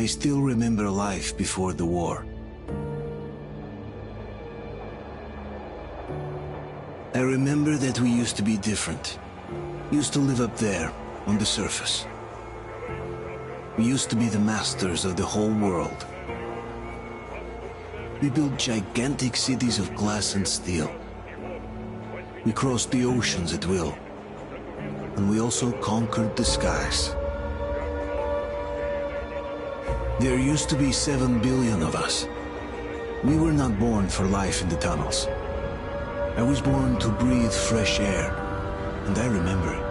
I still remember life before the war. I remember that we used to be different. Used to live up there, on the surface. We used to be the masters of the whole world. We built gigantic cities of glass and steel. We crossed the oceans at will. And we also conquered the skies. There used to be 7 billion of us. We were not born for life in the tunnels. I was born to breathe fresh air, and I remember it.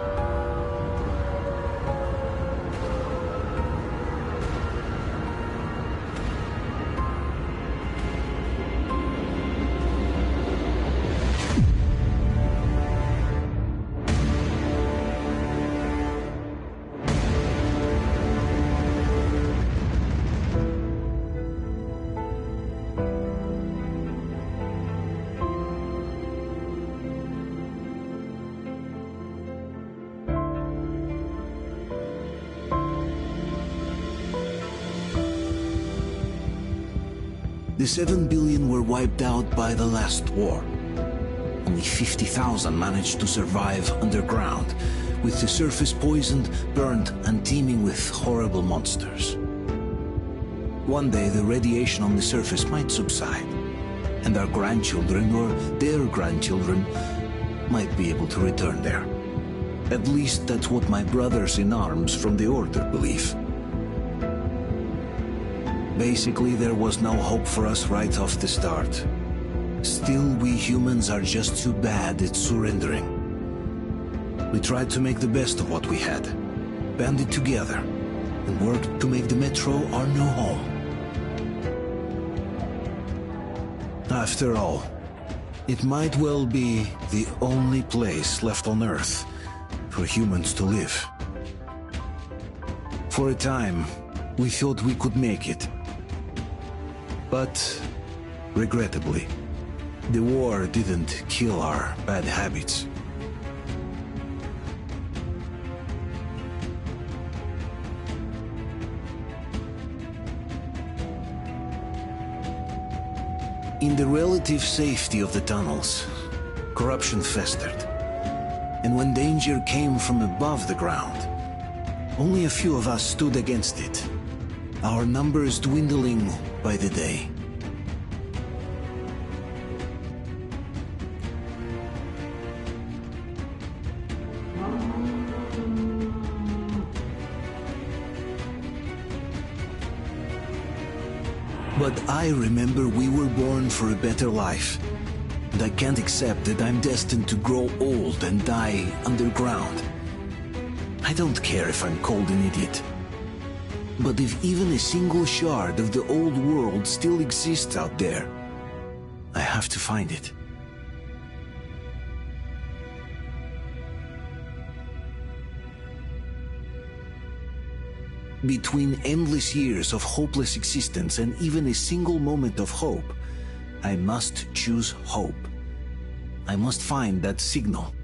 The 7 billion were wiped out by the last war. Only 50,000 managed to survive underground, with the surface poisoned, burnt, and teeming with horrible monsters. One day the radiation on the surface might subside, and our grandchildren or their grandchildren might be able to return there. At least that's what my brothers in arms from the Order believe. Basically, there was no hope for us right off the start. Still, we humans are just too bad at surrendering. We tried to make the best of what we had, banded together, and worked to make the Metro our new home. After all, it might well be the only place left on Earth for humans to live. For a time, we thought we could make it. But, regrettably, the war didn't kill our bad habits. In the relative safety of the tunnels, corruption festered. And when danger came from above the ground, only a few of us stood against it, our numbers dwindling by the day. But I remember we were born for a better life, and I can't accept that I'm destined to grow old and die underground. I don't care if I'm called an idiot. But if even a single shard of the old world still exists out there, I have to find it. Between endless years of hopeless existence and even a single moment of hope, I must choose hope. I must find that signal.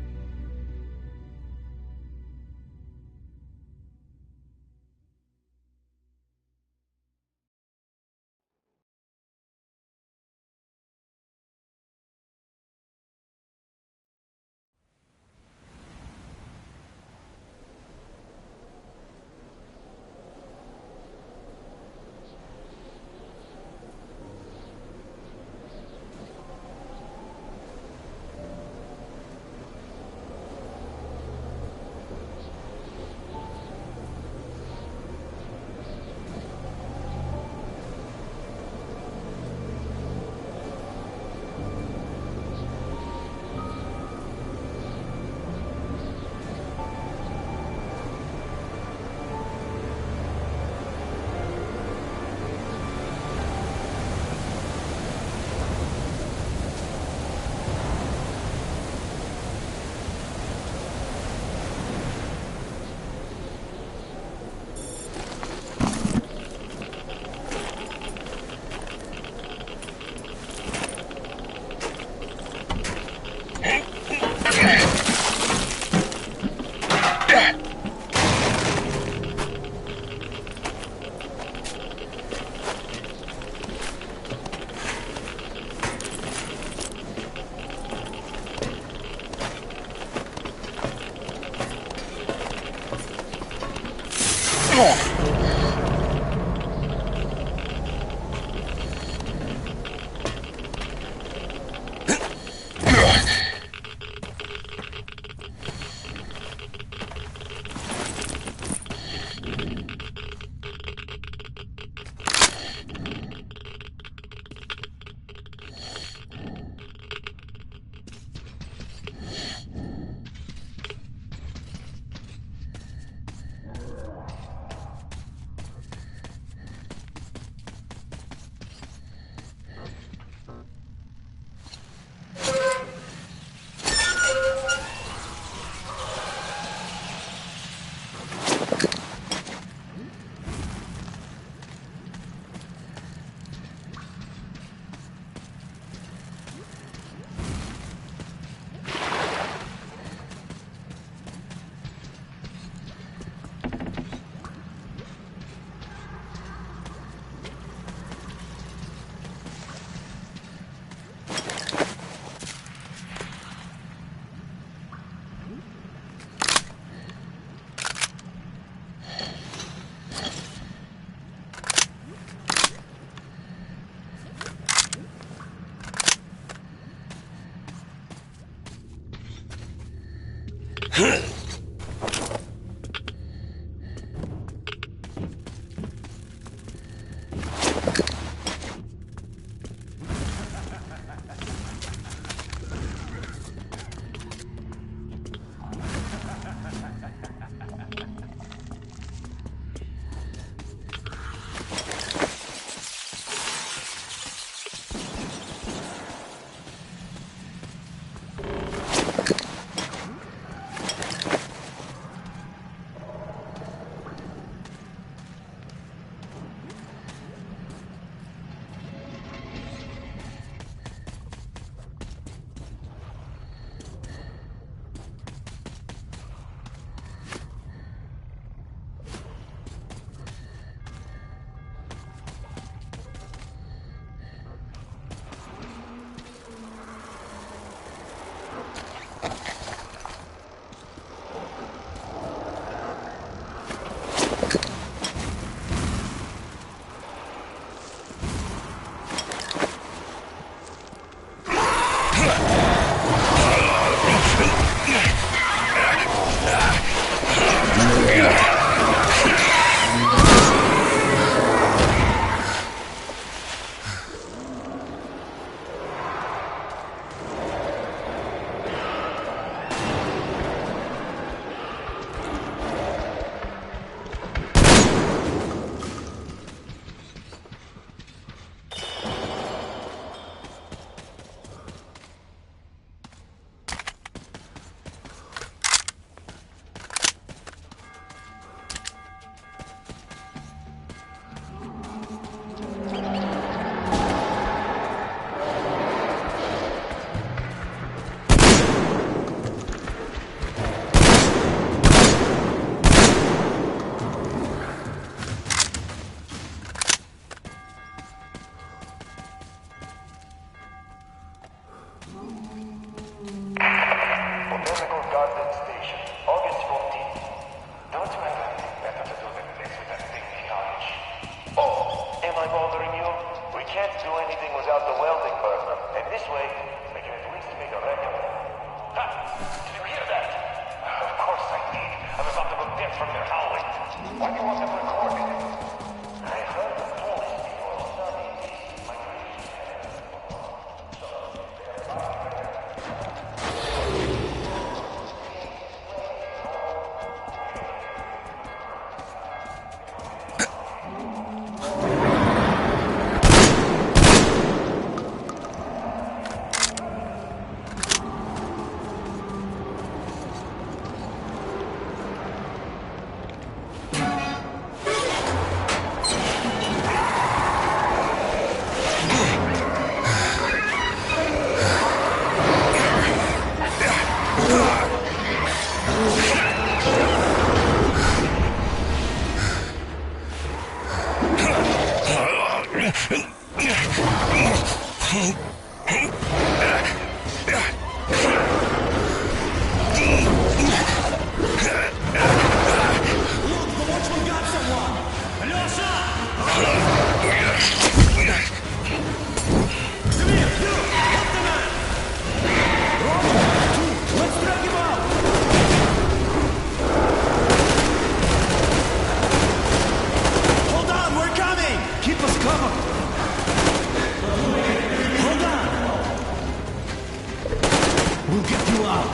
We'll get you out.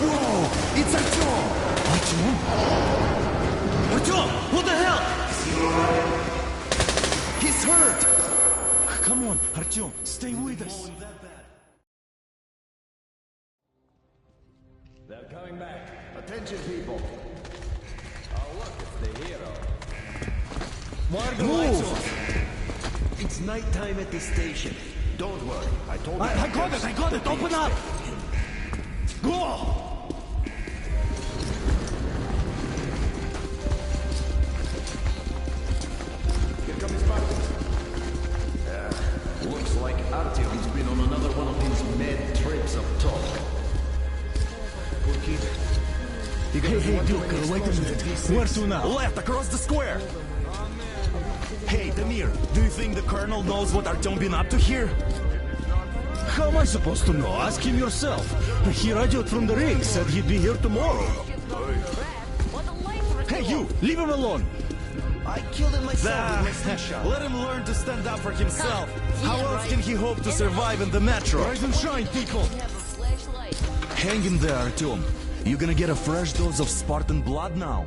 Whoa! It's Artyom! Artyom? Artyom! What the hell? He's hurt! Come on, Artyom, stay with us. They're coming back. Attention, people. Oh, look, it's the hero. Why are the lights off? It's nighttime at the station. Don't worry. I told you. I got it! Open up! Go! Here comes Spartan. Looks like Artyom's been on another one of his mad trips up top. Poor kid. Hey, Duke, wait a minute. Where to now? Left, across the square! Hey, Damir, do you think the Colonel knows what Artyom been up to here? How am I supposed to know? Ask him yourself. He radioed from the ring, said he'd be here tomorrow. Hey, you! Leave him alone! I killed him myself with my slingshot. Let him learn to stand up for himself. How else can he hope to survive in the metro? Rise and shine, people! Hang in there, Artyom. You're gonna get a fresh dose of Spartan blood now.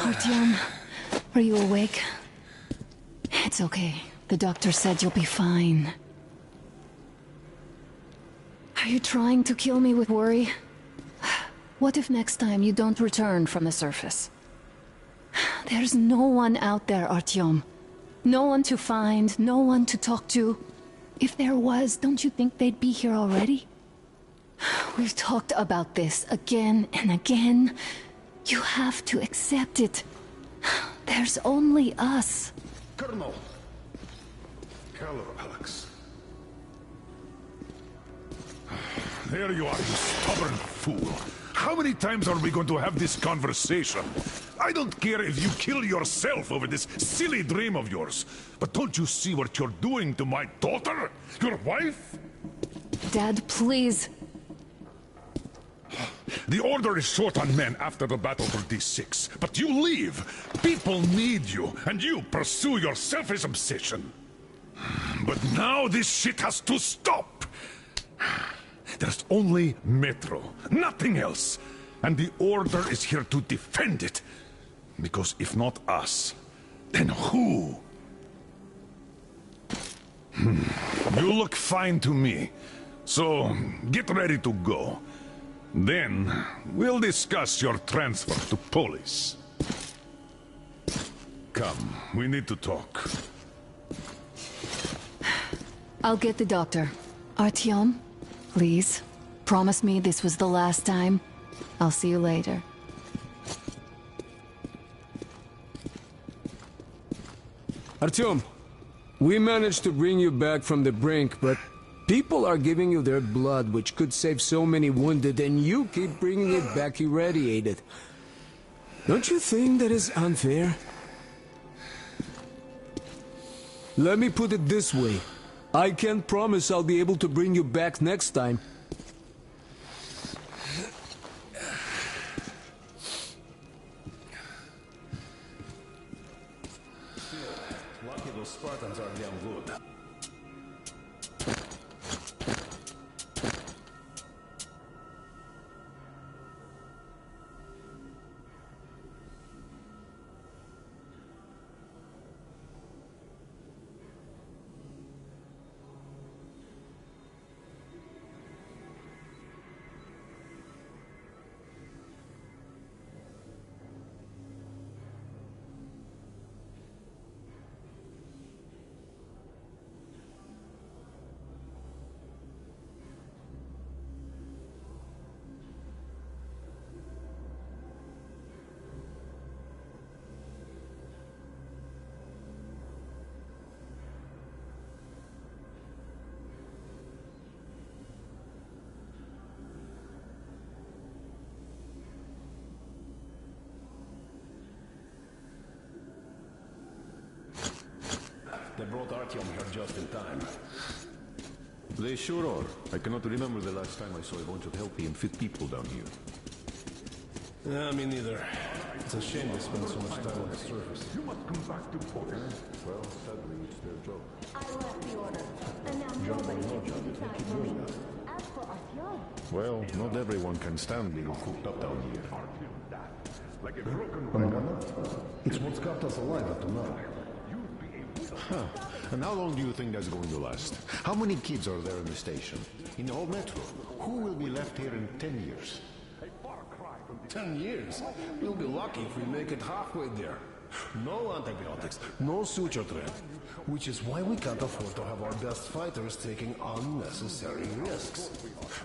Artyom, are you awake? It's okay. The doctor said you'll be fine. Are you trying to kill me with worry? What if next time you don't return from the surface? There's no one out there, Artyom. No one to find, no one to talk to. If there was, don't you think they'd be here already? We've talked about this again and again. You have to accept it. There's only us. Colonel! Hello, Alex. There you are, you stubborn fool. How many times are we going to have this conversation? I don't care if you kill yourself over this silly dream of yours, but don't you see what you're doing to my daughter? Your wife? Dad, please. The Order is short on men after the battle for D6, but you leave. People need you, and you pursue your selfish obsession. But now this shit has to stop. There's only Metro, nothing else. And the Order is here to defend it. Because if not us, then who? You look fine to me. So, get ready to go. Then, we'll discuss your transfer to Polis. Come, we need to talk. I'll get the doctor. Artyom, please. Promise me this was the last time. I'll see you later. Artyom, we managed to bring you back from the brink, but people are giving you their blood, which could save so many wounded, and you keep bringing it back irradiated. Don't you think that is unfair? Let me put it this way. I can't promise I'll be able to bring you back next time. Lucky those Spartans are damn good. They brought Artyom here just in time. They sure are. I cannot remember the last time I saw a bunch of healthy and fit people down here. Yeah, me neither. It's a shame they spend so much time on the surface. You must come back to port. Well, sadly, it's their job. I left the order, and now nobody can decide for me. As for Artyom, Well, not everyone can stand being cooped up down here. Like a broken It's what's kept us alive up to now. Huh. And how long do you think that's going to last? How many kids are there in the station? In the whole metro? Who will be left here in 10 years? 10 years? We'll be lucky if we make it halfway there. No antibiotics, no suture thread. Which is why we can't afford to have our best fighters taking unnecessary risks.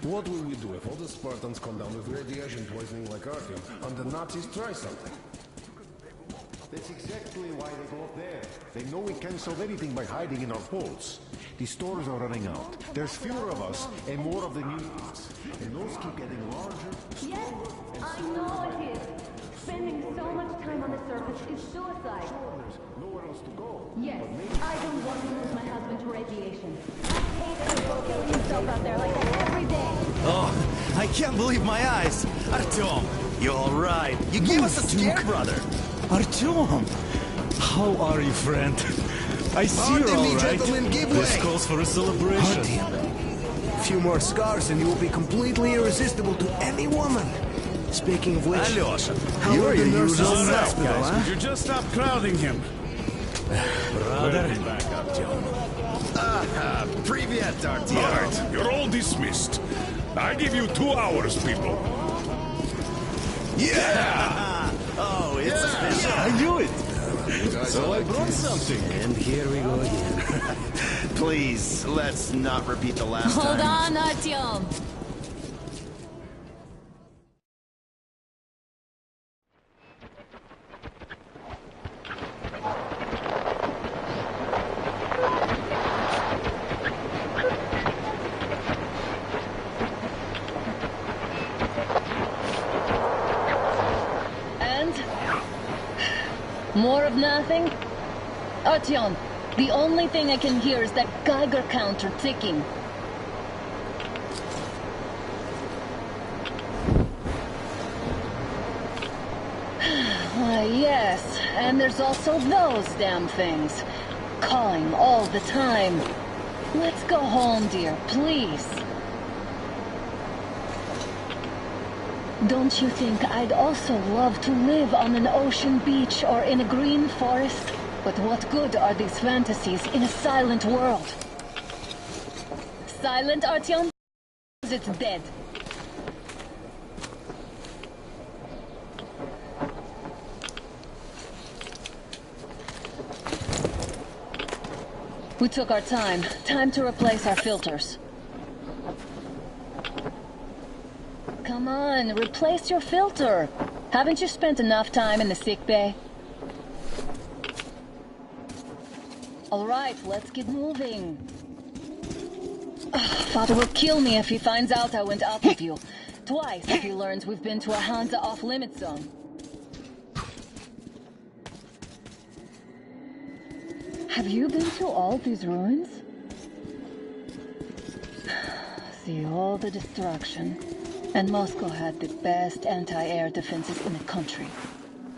What will we do if all the Spartans come down with radiation poisoning like Artyom, and the Nazis try something? That's exactly why they go up there. They know we can't solve anything by hiding in our holes. The stores are running out. There's fewer of us and more of the mutants. And those keep getting larger. yes, I know it is. Spending so much time on the surface is suicide. There's nowhere else to go. Yes, I don't want to lose my husband to radiation. I hate that he's killing himself out there like that every day. Oh, I can't believe my eyes. Artyom, you all right? You gave us a scare, brother. Artyom, how are you, friend? I see you're all right. This calls for a celebration. A few more scars and you will be completely irresistible to any woman. Speaking of which, Alyosha, how you're are the your nurses usual in the self, hospital, guys. huh? Would you just stop crowding him? Brother. Back, Artyom. Привет, Artyom. All right, you're all dismissed. I give you 2 hours, people. Yeah! Oh, it's official. I knew it. So I brought something. And here we go again. Please, let's not repeat the last Hold time. on, Artyom. More of nothing? Artyom, the only thing I can hear is that Geiger counter ticking. Yes, and there's also those damn things. Calling all the time. Let's go home, dear, please. Don't you think I'd also love to live on an ocean beach or in a green forest? But what good are these fantasies in a silent world? Silent, Artyom? It's dead. We took our time. Time to replace our filters. Come on, replace your filter. Haven't you spent enough time in the sick bay? All right, let's get moving. Father will kill me if he finds out I went out with you. Twice if he learns we've been to a Hansa off-limit zone. Have you been to all these ruins? See all the destruction. And Moscow had the best anti-air defenses in the country.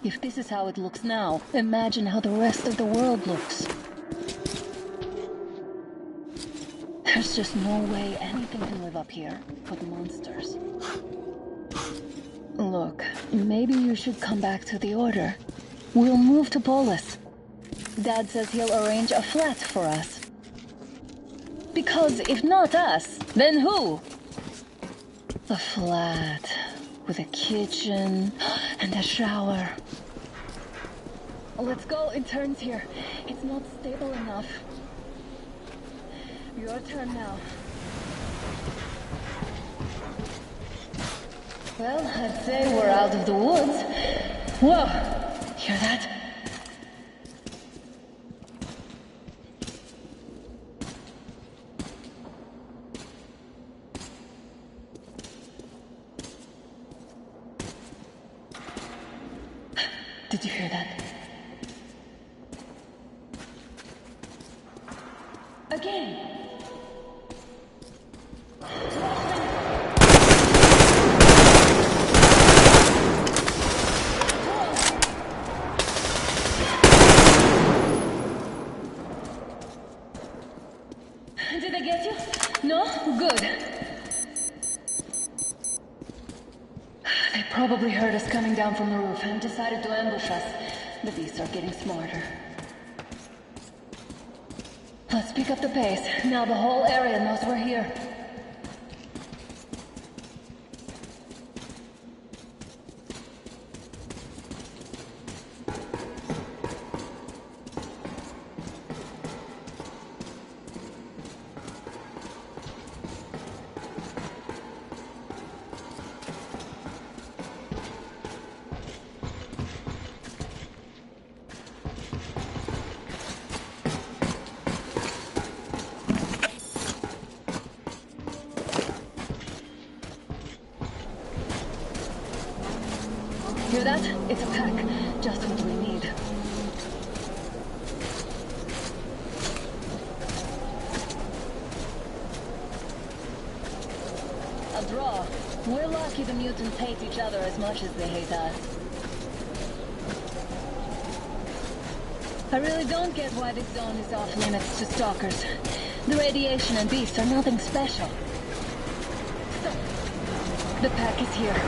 If this is how it looks now, imagine how the rest of the world looks. There's just no way anything can live up here but monsters. Look, maybe you should come back to the Order. We'll move to Polis. Dad says he'll arrange a flat for us. Because if not us, then who? A flat with a kitchen and a shower. Let's go, it turns here. It's not stable enough. Your turn now. Well, I'd say we're out of the woods. Whoa! Hear that? Did you hear that? Again. Did they get you? No? Good. They probably heard us coming down from the roof and decided to ambush us. The beasts are getting smarter. Let's pick up the pace. Now the whole area knows we're here. Hear that? It's a pack. Just what we need. A draw. We're lucky the mutants hate each other as much as they hate us. I really don't get why this zone is off limits to stalkers. The radiation and beasts are nothing special. Stop. The pack is here.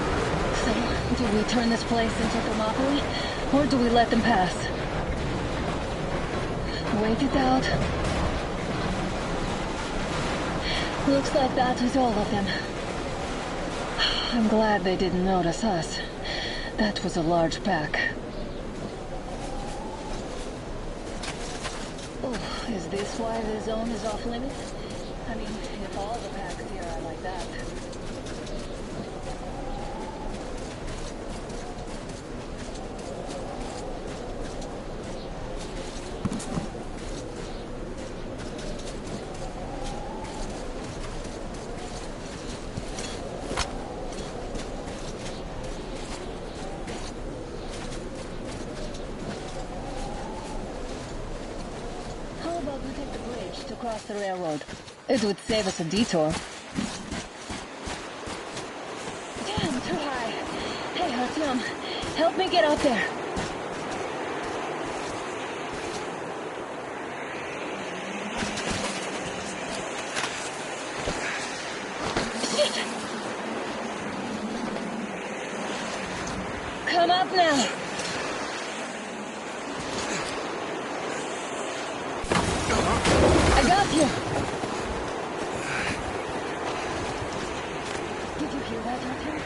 So, do we turn this place into Thermopylae, or do we let them pass? Wait it out. Looks like that was all of them. I'm glad they didn't notice us. That was a large pack. Oh, is this why the zone is off limits? I mean, if all the packs here are like that. We take the bridge to cross the railroad. It would save us a detour. Damn, too high. Hey, Artyom, help me get out there. Shit! Come up now. I got you! Did you hear that, Artyom?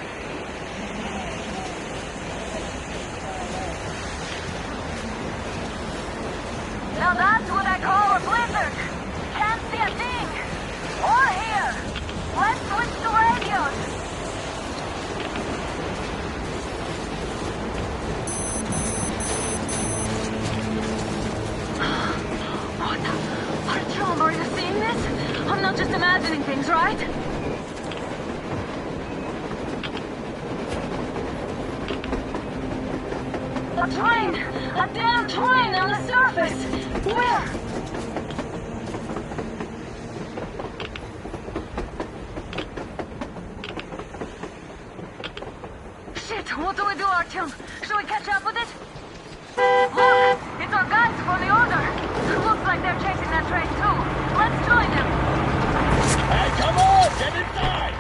Now that's what I call a blizzard! Can't see a thing! Or hear! Let's switch to radios! Are you seeing this? I'm not just imagining things, right? A train! A damn train on the surface! Where? Shit, what do we do, Artyom? Should we catch up with it? Look! It's our guys from the Order! Looks like they're chasing that train too. Let's join them! Hey, come on! Get inside!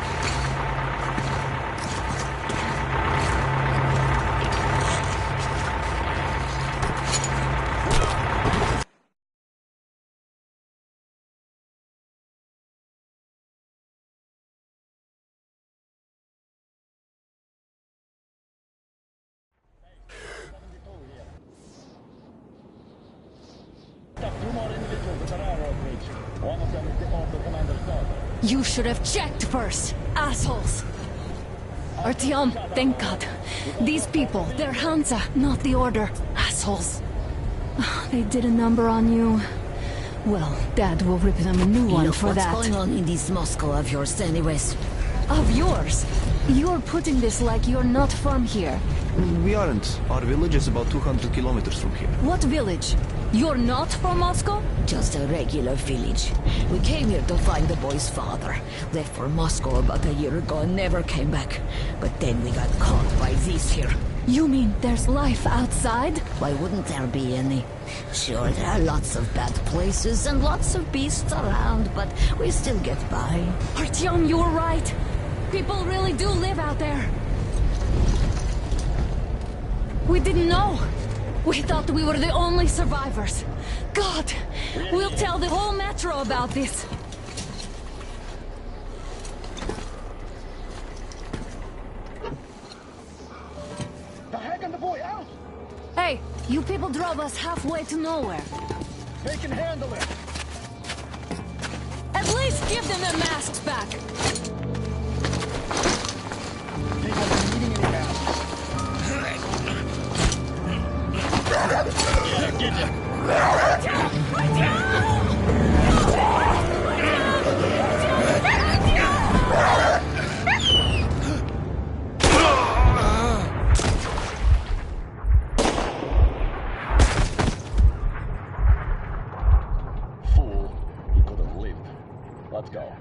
You should have checked first, assholes! Artyom, thank God. These people, they're Hansa, not the Order. Assholes. They did a number on you. Well, Dad will rip them a new one for that. What's going on in this Moscow of yours anyways? Of yours? You're putting this like you're not from here. We aren't. Our village is about 200 kilometers from here. What village? You're not from Moscow? Just a regular village. We came here to find the boy's father. Left for Moscow about a year ago and never came back. But then we got caught by these here. You mean there's life outside? Why wouldn't there be any? Sure, there are lots of bad places and lots of beasts around, but we still get by. Artyom, you were right. People really do live out there. We didn't know. We thought we were the only survivors. God, we'll tell the whole metro about this. The heck and the boy out! Hey, you people drove us halfway to nowhere. They can handle it! At least give them their masks back. They won't be needing any masks. Yeah, get ya! Fool, he could have lived. Let's go.